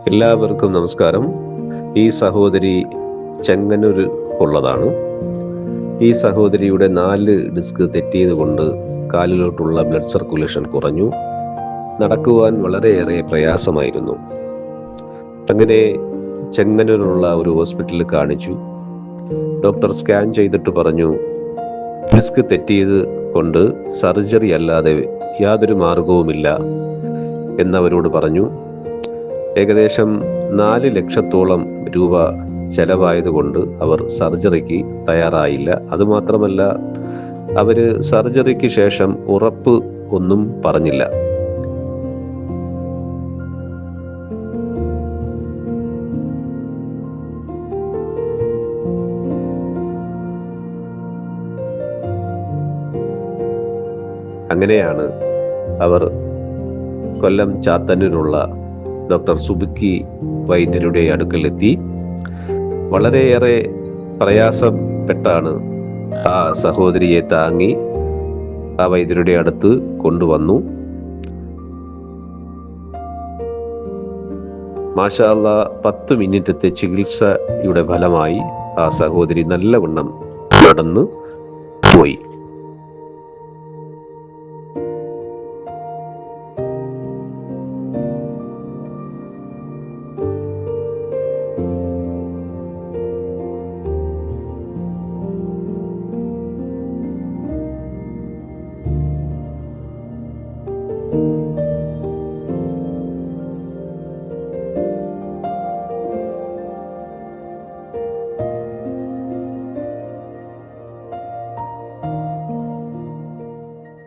എല്ലാവർക്കും നമസ്കാരം. ഈ സഹോദരി ചെങ്ങന്നൂർ ഉള്ളതാണ്. ഈ സഹോദരിയുടെ 4 ഡിസ്ക് തെറ്റിയത് കൊണ്ട് കാലിലോട്ടുള്ള ബ്ലഡ് സർക്കുലേഷൻ കുറഞ്ഞു. നടക്കുവാൻ വളരെയേറെ പ്രയാസമായിരുന്നു. അങ്ങനെ ചെങ്ങന്നൂരുള്ള ഒരു ഹോസ്പിറ്റലിൽ കാണിച്ചു. ഡോക്ടർ സ്കാൻ ചെയ്തിട്ട് പറഞ്ഞു, ഡിസ്ക് തെറ്റിയത് കൊണ്ട് സർജറി അല്ലാതെ യാതൊരു മാർഗവുമില്ല എന്നവരോട് പറഞ്ഞു. ഏകദേശം 4 ലക്ഷത്തോളം രൂപ ചെലവായതുകൊണ്ട് അവർ സർജറിക്ക് തയ്യാറായില്ല. അതുമാത്രമല്ല, അവര് സർജറിക്ക് ശേഷം ഉറപ്പ് ഒന്നും പറഞ്ഞില്ല. അങ്ങനെയാണ് അവർ കൊല്ലം ചാത്തന്നൂരുള്ള ഡോക്ടർ സുബിക്കി വൈദ്യരുടെ അടുക്കലെത്തി. വളരെയേറെ പ്രയാസപ്പെട്ടാണ് ആ സഹോദരിയെ താങ്ങി ആ വൈദ്യരുടെ അടുത്ത് കൊണ്ടുവന്നു. മാഷാ അല്ലാഹ്, 10 മിനിറ്റത്തെ ചികിത്സയുടെ ഫലമായി ആ സഹോദരി നല്ലവണ്ണം നടന്നു പോയി.